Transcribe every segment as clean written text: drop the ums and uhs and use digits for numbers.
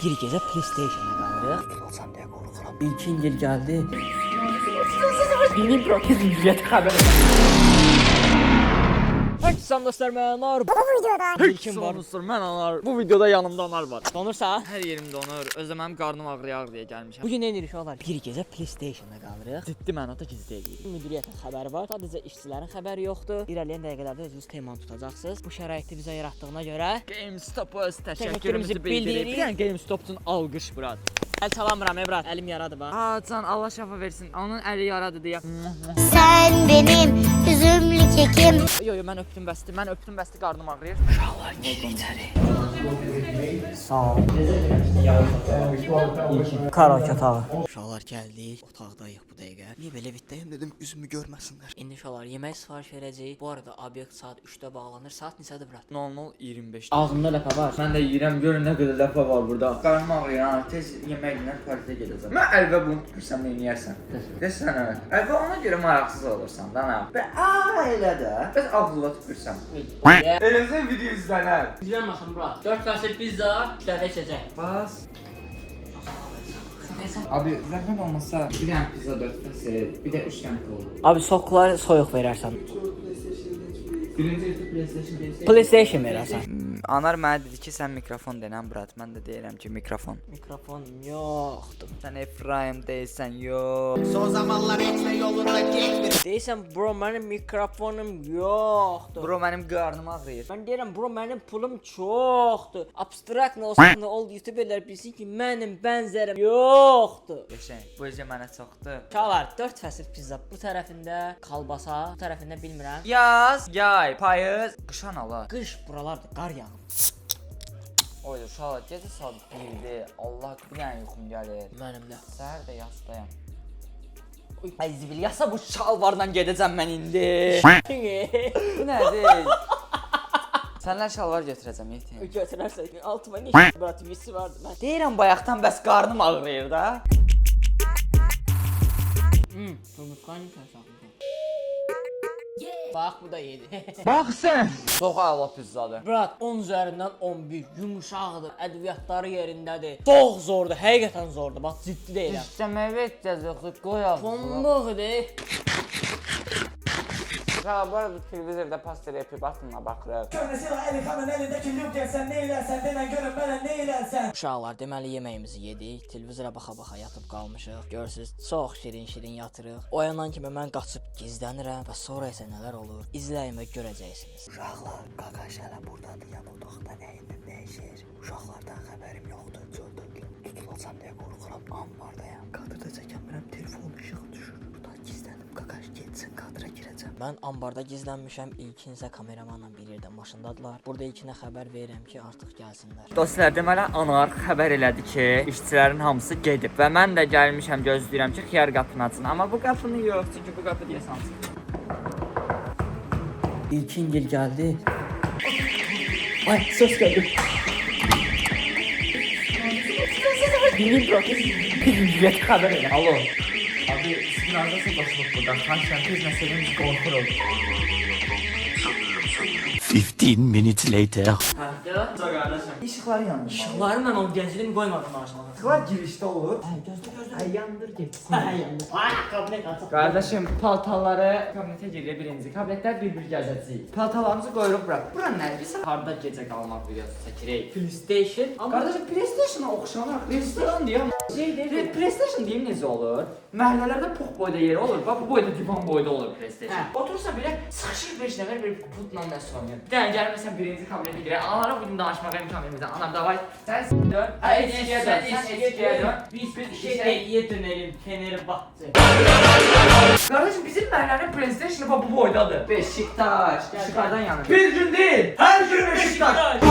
Bir gecə PlayStation-a qalırıq. Tutulsam deyə qorxuram. İlkin il gəldi. Yeni protez ücret xəbəri. Salam dostlar, mən Anar. Bu videoda İlkin var dostlar, mən Anar. Bu videoda yanımda Anar var. Donursa? Hər yerim donur. Özdə mənim qarnım ağrıyar deyə gəlmişəm. Bugün nə edirik olar? Bir gecə PlayStation-a qalırıq. Ciddi mənada gizli edirik. Müdiriyyətin xəbəri var. Sadəcə işçilərin xəbəri yoxdur. İrəliyən dəqiqələrdə özünüz temanı tutacaqsınız. Bu şəraiti bizə yaratdığına görə GameStop-a öz təşəkkürümüzü təşəkkürümüzü bildiririk. bildiririk. Yəni GameStop üçün alqış bura. Əl çalamıram Emrah. Əlim yaradı bax. Can Allah şəfa versin. Onun əli yaradı deyə. sen benim üzümlü kekim. Yo, mən öpdüm bəsdi. Mən öpdüm bəsdi, qarnım ağrıyır. Uşaqlar girin içəri. Sağ ol. Karaoke otağı. Uşaqlar gəldik. Otaqdayıq bu dəqiqə. Niyə belə bitdəyim dedim üzümü görməsinlər. İndi uşaqlar yemək sifariş verəcəyik. Bu arada obyekt saat 3-də bağlanır. Saat neçədir bura? 00:25. Ağzımda ləpə var. Mən də yeyirəm, görün nə qədər ləpə var burada. Qarnım ağrıyır, ha. Tez yeməklə partiyaya gedəcəm. Mən əlbə bunu tutursan nə edərsən? Desənə. Əlbə ona görə maraqsız olursan da nə? Və elə də. Bəs ağzına tüpürsən. Eləsə video izlənər. İzlənməsin bura. 4 kaset pizza, 2 dənə içəcək. Bas. Abi zəhmət olmasa bir dənə pizza 4 kaset, bir də 3 dənə kola. Abi soklar soyuq verərsən. Birinci PlayStation. PlayStation verərsən. Anar mənə dedi ki, sən mikrofon denən brat. Mən də deyirəm ki, mikrofon. Mikrofonum yoxdur. Sən Efraim deyirsən, yox. Son zamanlar etme yoluna gitmir. Deyirsən bro mənim mikrofonum yoxdur. Bro, mənim qarnım ağrıyır. Mən deyirəm bro mənim pulum çoxdur. Abstrakt nə olsun nə oldu YouTuberlər bilsin ki mənim bənzərim yoxdur. Yaşayın, bu gecə mənə çoxdur. Uşaqlar 4 fəsil pizza bu tərəfində kalbasa, bu tərəfində bilmirəm. Yaz, yay, payız, qışan ala. Qış buralarda qar yağır. Oy, uşaqlar, gecə saat 1-dir. Allah, bir dənə yuxum gəlir. Mənim də. Səhər də yasdayam. Ay zibil yasa bu şalvardan gedəcəm mən indi. Bu nədir? Sənlər şalvar götürəcəm, yetin. Götürərsən altıma ne brativisi vardı mən. Deyirəm bayaqdan bəs qarnım ağrıyır da. Tomurtqanı təsəvvür. Bax bu da yedi. Bax sən. Çox əla pizzadır. Brat 10 üzərindən 11 yumuşaqdır, ədviyyatları yerindədir. Çox zordur, həqiqətən zordur. Bax ciddi deyirəm. İstəməyə ehtiyac qoy ağzına. Bomboqdur. Ya bu arada televizorda pastır yapıb atma baxırıq. Körnesi var Elikan'ın elindeki lüp gelsen ne ilersen denen görün bana ne ilersen. Uşaqlar deməli yeməyimizi yedik, televizora baxa-baxa yatıb qalmışıq. Görürsüz, çox şirin-şirin yatırıq. Oyanan kimi mən qaçıb gizlənirəm və sonra isə nələr olur, izləyin və görəcəksiniz. Uşaqlar, qaqaş hələ burdadır, yan otaqda nəyindən dəyişir. Uşaqlardan xəbərim yoxdur, çöldürlü. Tutulacam deyə qorxuram, ambardayam. Kadrda çəkəmirəm, telefon işığı düşür. Burada gizlənim, qaqaş getsin, kadra girəcəm. Mən ambarda gizlənmişəm, İlkin isə kameramanla bir yerdə maşındadılar. Burada İlkinə xəbər verirəm ki, artıq gəlsinlər. Dostlar, deməli Anar xəbər elədi ki, işçilərin hamısı gedib və mən də gəlmişəm, gözləyirəm ki, xiyar qapını açsın. Amma bu qapını yox, çünki bu qapı deyəsən açsın. İlkin gel gəldi. Ay, ses gəldi. Yeni protez ücret xəbər elə. Alo. Abi, sizin arzası başlıq burada. Xanşən tez məsəlimiz qorxuruq. 15 minutes later. Hə, Qardaşım, işıqları yandı. işıqları mən onu gəncliyimi qoymadım aşağı. İşıqlar girişdə olur. Hə, gözlə. Ay, yandır getsin. Hə, yandı. Ay, kabinet açıq. Qardaşım, paltaları kabinetə girilir birinci. Kabinetlər bir-bir gəzəcəyik. Paltalarımızı qoyuruq bura. Bura nədir? Biz harda gecə qalmaq videosu çəkirik. PlayStation. Qardaşım, PlayStation-a oxşanır. PlayStation deyəm. PlayStation deyim necə olur? Məhəllələrdə pux boyda yeri olur. Bax, bu boyda divan boyda olur PlayStation. Hə. Otursa belə sıxışır 5 nəfər bir putla nəsə oynayır. Bir dənə gəlməsən birinci kabinetə girək. Anara bugün danışmağa imkan vermirsən. Anar, davay. Sən dön. Eskiyə dön. Sən eskiyə dön. Biz bir şey hediye dönelim. Kenarı baktı. Qardaşım, bizim məhəllənin PlayStation-ı bax bu boydadır. Beşiktaş. Işıqlardan yanır. Bir gün deyil. Hər gün Beşiktaş.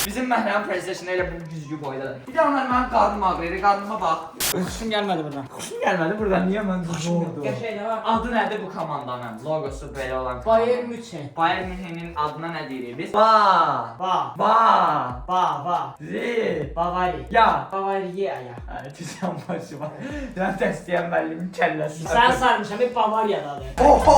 Bizim məhəllənin PlayStation-ı elə bu güzgü boydadır. Bir də onlar mənim qarnım ağrıyır. Qarnıma bax. Hoşum gelmedi buradan. Xoşum gəlmədi buradan. Niyə mən qorxurdum? Gerçeği ne var? Adı nədir bu komandanın? Logosu belə olan. Bayern München. Bayern München'in adına nə deyirik biz? Ba. Ba. Ba. Ba. Zi. Bavari. Ya. Bavariya ya. Hə, tüsən başıma. Sən təstiyən müəllimin kəlləsi. Sen sarmışam hep Bavarya'dadır. Oho.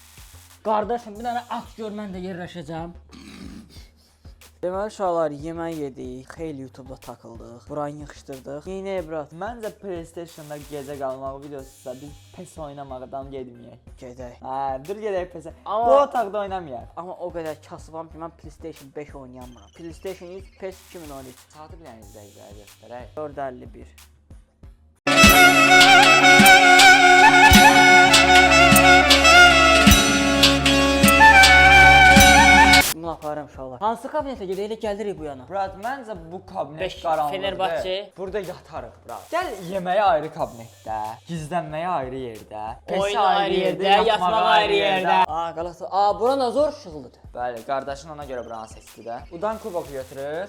Qardaşım bir dənə at gör mən də yerləşəcəm. Deməli uşaqlar yemək yedik, xeyli YouTube-da takıldıq, buranı yığışdırdıq. Yeni Ebrat, Məncə PlayStation-da gecə qalmaq videosuzsa biz PES oynamaqdan getməyək. gedək. Dur gedək PES. Amma- Bu otaqda oynamayaq. Amma o qədər kasıbam ki, mən PlayStation 5 oynayamıram. PlayStation 3, PES 2013. Saatı bilən izləyicilər göstərək. 451. Bunu aparım uşaqlar. Hansı kabinetə gedək, elə gəlirik bu yana. Brat, məncə bu kabinet Beş, qaranlıqdır. Fenerbahçe. Burada yatarıq, brat. Gəl yeməyə ayrı kabinetdə, gizlənməyə ayrı yerdə, Oyun PES-ə ayrı yerdə, yatmaq ayrı yerdə. Qalası. Bura nə zor işıqlıdır. Bəli, qardaşın ona görə buranı seçdi də. Udan kubok götürür.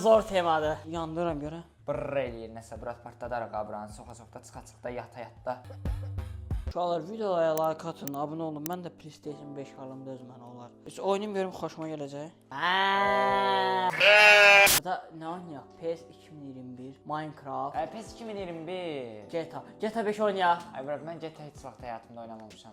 Zor temadır. Yandıram görə. Brrr eləyir nəsə, brat partladarıq buranı. Soxa-soxda, çıxa-çıxda, yata-yatda. Uşaqlar videoya like atın, abunə olun. Mən də PlayStation 5 halımda öz mənə olar. Heç oynayım görüm xoşuma gələcək. Burada nə oynayaq? PS 2021, Minecraft, PES 2021. GTA 5 oynayaq. Ay brat, mən GTA heç vaxt həyatımda oynamamışam.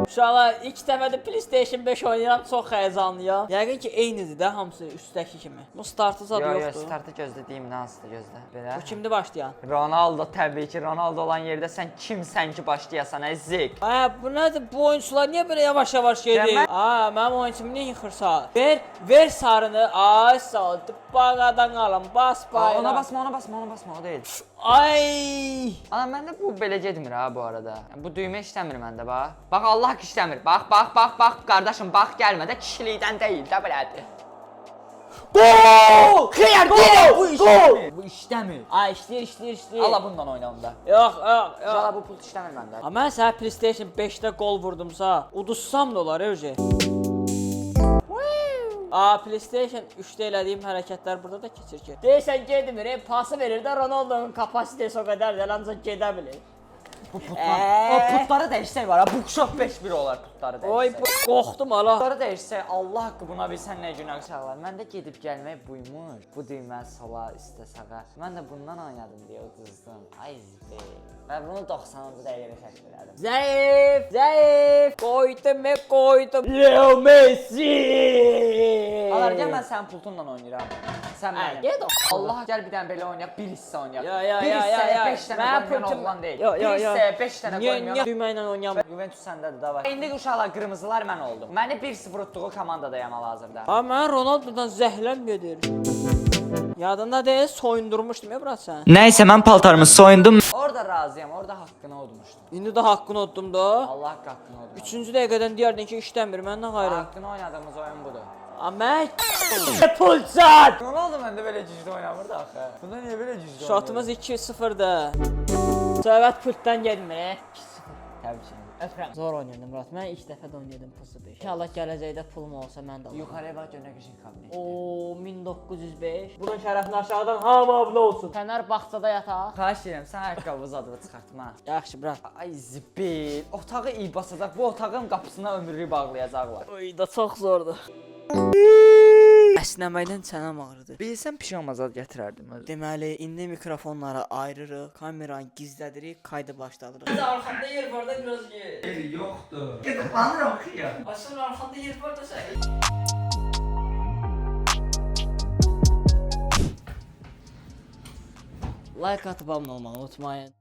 Uşaqlar ilk dəfədə PlayStation 5 oynayıram, çox həyəcanlıyam. Yəqin ki eynidir də hamısı üstdəki kimi. Bu startı zad Yo, yoxdur. startı gözlədiyim hansıdır gözlə. Belə. Bu kimdir başlayan? Ronaldo, təbii ki, Ronaldo olan yerdə sən kimsən ki başlayasan, əzik. Bu nədir? Bu oyunçular niyə belə yavaş-yavaş gedir? Demək- Mənim oyunçumu niyə yıxırsan? Ver sarını. Ay sağ ol. Baqadan alım. Bas bayrağı. Ona basma, o deyil. Ay! Ana məndə bu belə getmir ha bu arada. Bu düymə işləmir məndə bax. Bax Allah ki işləmir. Bax qardaşım, bax gəlmə də kişilikdən deyil də belədir. Gol! Xeyr, deyirəm bu işləmir. Bu işləmir. Ay işləyir. Ala bundan oynayalım da. Yox. Jala bu pult işləmir məndə. Mən sənə PlayStation 5-də gol vurdumsa, udussam da olar, Öje. PlayStation 3-də elədiyim hərəkətlər burada da keçir ki. Deyirsən getmir, pası verir də Ronaldo'nun kapasitesi o qədərdir, ancaq gedə bilir. Bu putlar. O putları dəyişsək var ha. Bookshop 5-1 olar putları dəyişsək. Oy, qorxdum ala. Putları dəyişsək Allah haqqı buna bilsən nə günah çalar. Məndə gedib gəlmək buymuş. Bu düymə sola, üstə sağa. Mən də bundan oynadım deyə uduzdum. Ay zibə. Mən bunu 90-cı dəqiqədə kəşf elədim. Zəif. Qoydum. Leo Messi. Alar gəl mən sənin pultunla oynayıram. Sən Hə, mənim. get o. Allah gəl bir dənə belə oynayaq, bir hissə oynayaq. Ya. Bir hissəyə 5 dənə qoymayan oğlan deyil. Bir hissəyə 5 dənə Niyə qoymayan. düymə ilə oynayam? Juventus səndədir da var. İndi uşaqlar qırmızılar mən oldum. Məni 1-0 utduğu komandadayam hal-hazırda. Mən Ronaldo'dan zəhləm gedir. Yadında deyil, soyundurmuşdum ya bura sən. Nəysə mən paltarımı soyundum. Orada razıyam, orada haqqını udmuşdum. İndi də haqqını utdum da. Allah haqqını udmuşdum. 3-cü dəqiqədən deyərdin ki, işləmir, mən nə qayıram. Haqqını oynadığımız oyun budur. Amək. Pulsat. Ne oldu məndə belə güclü oynamırdı axı? Bunda niyə belə güclü Şatımız 2-0'dır. Söhbət pultdan getmir. 2-0. Təbii ki. Öpürəm. Zor oynadım Murat. Mən ilk dəfə də oynadım pusu 5. İnşallah gələcəkdə pulum olsa mən də alaram. Yuxarıya bax görünə gücün kabinet. Oo 1905. Bunun şərəfinə aşağıdan hamı abunə olsun. Fənər bağçada yataq. Xahiş edirəm, sən ayaqqabı zadını çıxartma. Yaxşı Murat. Ay zibil, otağı iyi basacaq. Bu otağın qapısına ömürlük bağlayacaqlar. Oy da çox zordur. Əsnəməkdən çənəm ağrıdı. Bilsən pijama zad gətirərdim. Deməli, indi mikrofonları ayırırıq, kameranı gizlədirik, kaydı başladırıq. Arxamda yer var da biraz yer. Yer yoxdur. Gedib banıram axı ya. Asıl arxamda yer var da sən. Like atıp abunə olmağı unutmayın.